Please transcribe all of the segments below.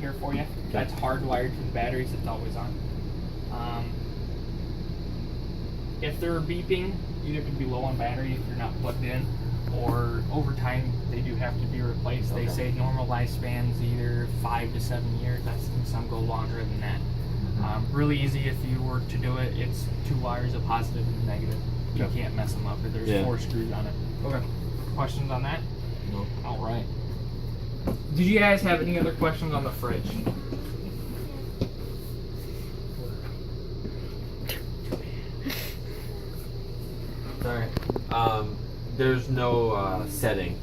here for you. That's hardwired to the batteries. It's always on. If they're beeping, either could be low on battery if you're not plugged in, or over time they do have to be replaced. They say normal lifespans either 5 to 7 years. I've seen some go longer than that. Really easy if you were to do it. It's 2 wires, a positive and a negative. You can't mess them up. Or there's 4 screws on it. Okay. Questions on that? No. All right. Did you guys have any other questions on the fridge? Sorry. There's no setting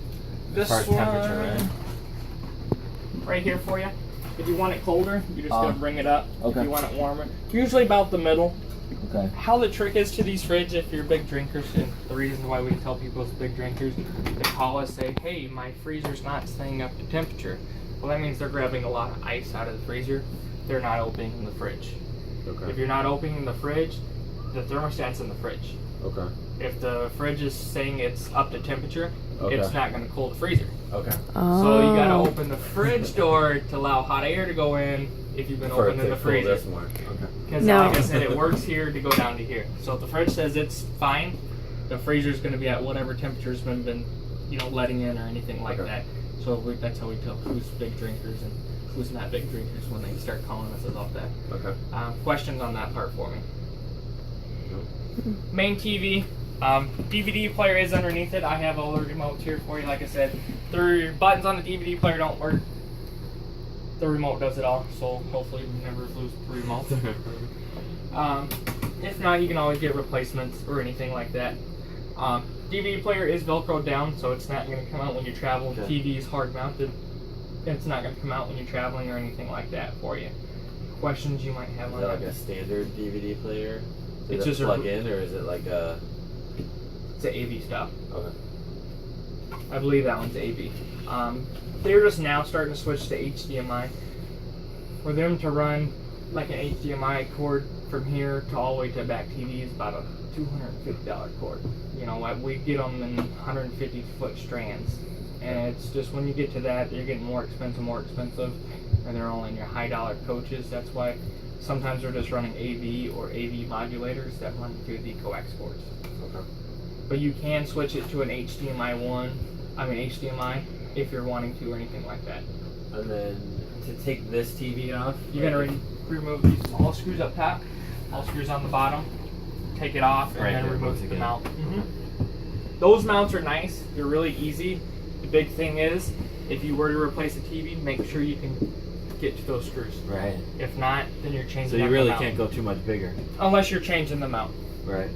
as far as temperature, right? Right here for you. If you want it colder, you just gotta bring it up. Okay. If you want it warmer, usually about the middle. Okay. How the trick is to these fridges, if you're big drinkers, and the reason why we tell people it's big drinkers, they call us, say, hey, my freezer's not staying up to temperature. Well, that means they're grabbing a lot of ice out of the freezer. They're not opening the fridge. Okay. If you're not opening the fridge, the thermostat's in the fridge. Okay. If the fridge is saying it's up to temperature, Okay. it's not going to cool the freezer. Okay. So you got to open the fridge door to allow hot air to go in if you've been For it opening to the cool freezer. this more. Okay. Because No. like I said, it works here to go down to here. So if the fridge says it's fine, the freezer's going to be at whatever temperature's been letting in or anything like that. So that's how we tell who's big drinkers and who's not big drinkers when they start calling us about that. Okay. Questions on that part for me? No. Main TV. DVD player is underneath it. I have all the remotes here for you. Like I said, the buttons on the DVD player don't work. The remote does it all, so hopefully we never lose the remote. If not, you can always get replacements or anything like that. DVD player is Velcroed down, so it's not going to come out when you travel. Okay. TV is hard mounted. It's not going to come out when you're traveling or anything like that for you. Questions you might have Is on that that? like a standard DVD player? Does It's it just a- plug in, or is it like a? It's the AV stuff. Okay. I believe that one's AV. They're just now starting to switch to HDMI. For them to run like an HDMI cord from here to all the way to back TV is about a $250 cord. You know, we get them in 150-foot strands. And it's just when you get to that, you're getting more expensive, and they're only in your high-dollar coaches. That's why sometimes they're just running AV or AV modulators that run through the coax cords. Okay. But you can switch it to an HDMI if you're wanting to or anything like that. And then to take this TV off, You're going to remove these all screws up top, all screws on the bottom, take it off, and Right, then it remove moves the again. mount. Those mounts are nice. They're really easy. The big thing is, if you were to replace a TV, make sure you can get to those screws. Right. If not, then you're changing So you out really the mount. can't go too much bigger. Unless you're changing the mount. Right.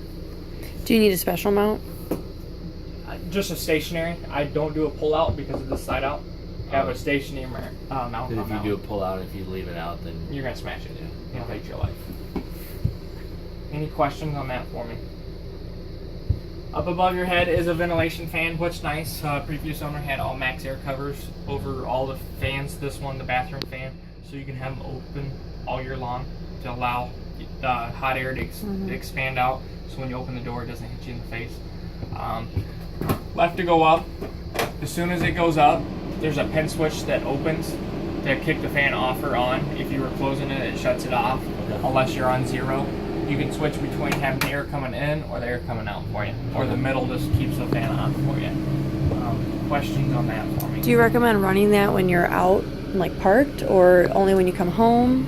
Do you need a special mount? Just a stationary. I don't do a pull-out because of the side out. Have a stationary mount. Because if you do a pull out, if you leave it out, then you're going to smash it. It'll hate your life. Any questions on that for me? Up above your head is a ventilation fan, which nice. Previous owner had all max air covers over all the fans. This one, the bathroom fan, so you can have them open all year long to allow the hot air to expand out. So when you open the door, it doesn't hit you in the face. Left to go up. As soon as it goes up, there's a pin switch that opens to kick the fan off or on. If you were closing it, it shuts it off. Unless you're on 0. You can switch between having the air coming in or the air coming out for you. Or the middle just keeps the fan on for you. Questions on that for me? Do you recommend running that when you're out, like parked, or only when you come home?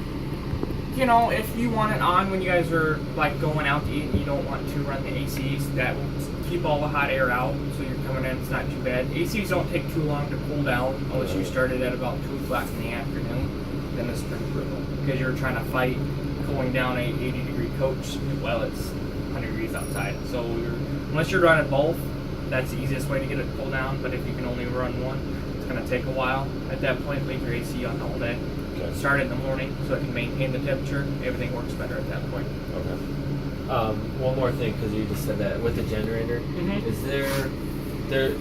You know, if you want it on when you guys are like going out to eat and you don't want to run the ACs, that will keep all the hot air out. So you're coming in, it's not too bad. ACs don't take too long to cool down unless you started at about 2 o'clock in the afternoon. Then it's pretty brutal because you're trying to fight cooling down a 80-degree coach while it's 100 degrees outside. So unless you're running both, that's the easiest way to get it cooled down. But if you can only run one, it's going to take a while. At that point, leave your AC on all day. Okay. Start it in the morning so it can maintain the temperature. Everything works better at that point. Okay. One more thing, because you just said that with the generator, is there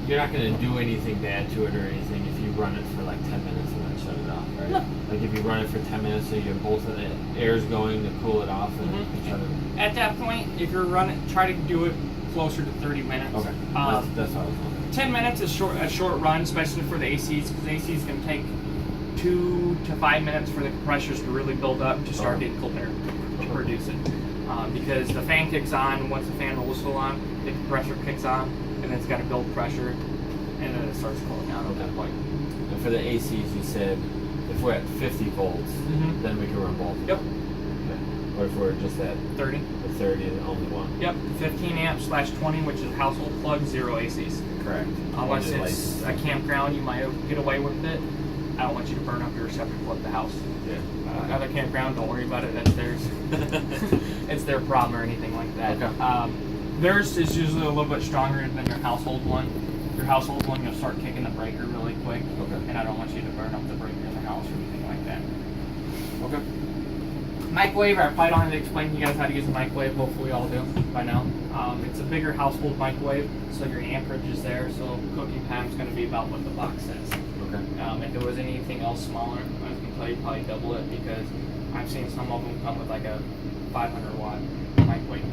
you're not going to do anything bad to it or anything if you run it for like 10 minutes and then shut it off, right? No. Like if you run it for 10 minutes so you have both of the airs going to cool it off and then shut it. At that point, if you're running, try to do it closer to 30 minutes. Okay. That's what I was wondering. 10 minutes is a short run, especially for the ACs, because the ACs can take 2 to 5 minutes for the compressors to really build up to start getting cold air to produce it. Because the fan kicks on, once the fan rolls full on, the compressor kicks on, and then it's got to build pressure, and then it starts cooling down at that point. And for the ACs, you said if we're at 50 volts, then we can run both. Yep. Okay. Or if we're just at 30. the 30 and only one. Yep. 15 amps / 20, which is household plug, 0 ACs. Correct. Unless Only it's lights. a campground, you might get away with it. I don't want you to burn up your receptacle at the house. Yeah. Other campground, don't worry about it. That's theirs. It's their problem or anything like that. Okay. Theirs is usually a little bit stronger than your household one. Your household one, you'll start kicking the breaker really quick. Okay. And I don't want you to burn up the breaker in the house or anything like that. Okay. Microwave, I probably don't have to explain to you guys how to use a microwave. Hopefully we all do by now. It's a bigger household microwave, so your amperage is there, so cooking time is going to be about what the box says. Okay. If there was anything else smaller, I was going to tell you probably double it, because I've seen some of them come with like a 500 watt microwave,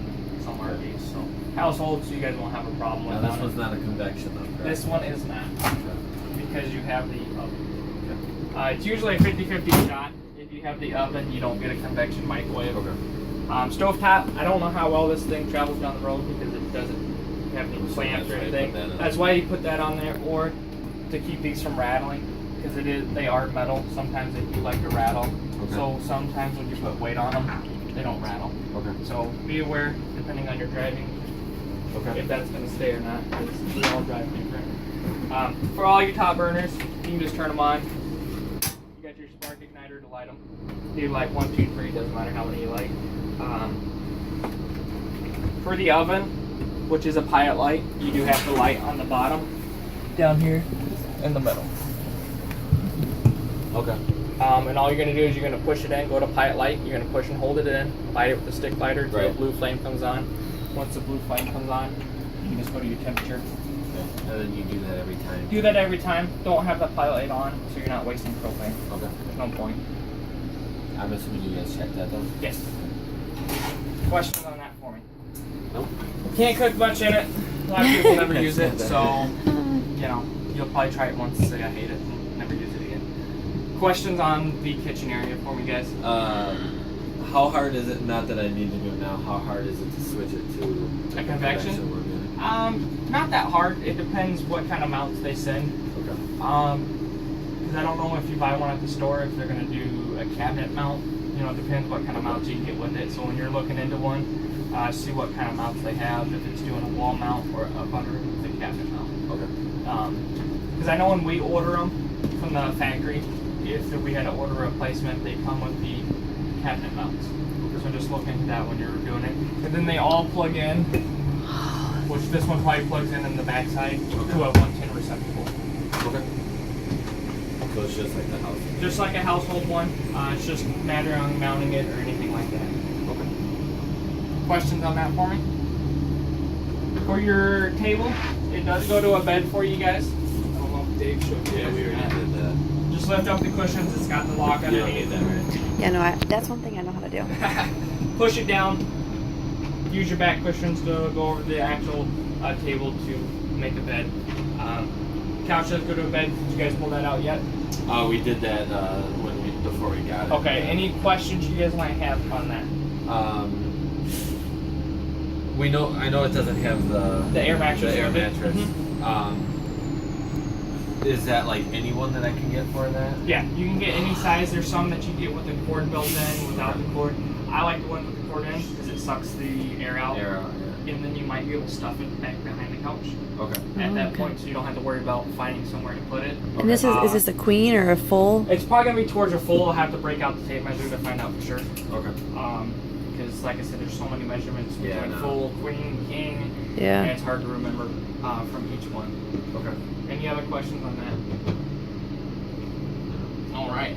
some RVs. So household, so you guys won't have a problem with Now this that. one's not a convection though, correct? This one is not, Okay. because you have the oven. It's usually a 50-50 shot. If you have the oven, you don't get a convection microwave. Okay. Stovetop, I don't know how well this thing travels down the road because it doesn't have any So clamps that's or why you anything. put that on. That's why you put that on there, or to keep these from rattling, because they are metal. Sometimes they do like to rattle. Okay. So sometimes when you put weight on them, they don't rattle. Okay. So be aware, depending on your driving, Okay. if that's going to stay or not, because we all drive different. For all your top burners, you can just turn them on. You got your spark igniter to light them. You light 1, 2, 3, doesn't matter how many you light. For the oven, which is a pilot light, you do have the light on the bottom, down here, in the middle. Okay. And all you're going to do is you're going to push it in, go to pilot light, you're going to push and hold it in, light it with the stick lighter until Right. the blue flame comes on. Once the blue flame comes on, you can just go to your temperature. Okay. And then you do that every time. Do that every time. Don't have the pilot light on, so you're not wasting propane. Okay. There's no point. I'm assuming you guys check that though? Yes. Questions on that for me? Nope. Can't cook much in it. A lot of people never use it, so you'll probably try it once and say I hate it and never use it again. Questions on the kitchen area for me, guys? How hard is it, not that I need to do it now, how hard is it to switch it to A convection? we're good? Not that hard. It depends what kind of mounts they send. Okay. Because I don't know if you buy one at the store if they're gonna do a cabinet mount. It depends what kind of mounts you can get with it. So when you're looking into one, see what kind of mounts they have. If it's doing a wall mount or up under the cabinet mount. Okay. Because I know when we order them from the factory, if we had to order a replacement, they come with the cabinet mounts. So just look into that when you're doing it. And then they all plug in, which this one probably plugs in the backside to a 110 receptacle. Okay. So it's just like the house. Just like a household one. It's just a matter of mounting it or anything like that. Okay. Questions on that for me? For your table, it does go to a bed for you guys. I don't know if Dave showed you. Yeah, we already did that. Just lift up the cushions. It's got the lock You don't underneath. need that, right? Yeah, no, that's one thing I know how to do. Push it down. Use your back cushions to go over the actual table to make a bed. Couch does go to a bed. Did you guys pull that out yet? We did that before we got it. Okay. Any questions you guys might have on that? I know it doesn't have The air mattress. The air with it? mattress. Mhm. Is that like any one that I can get for that? Yeah, you can get any size. There's some that you get with the cord built in, without the cord. I like the one with the cord in because it sucks the air out. Air out, yeah. And then you might be able to stuff it back behind the couch Okay. at that okay. point, so you don't have to worry about finding somewhere to put it. And this is this a queen or a full? It's probably gonna be towards a full. I'll have to break out the tape measure to find out for sure. Okay. Because like I said, there's so many measurements between Yeah, I know. full, queen, king, and Yeah. it's hard to remember from each one. Okay. Any other questions on that? All right.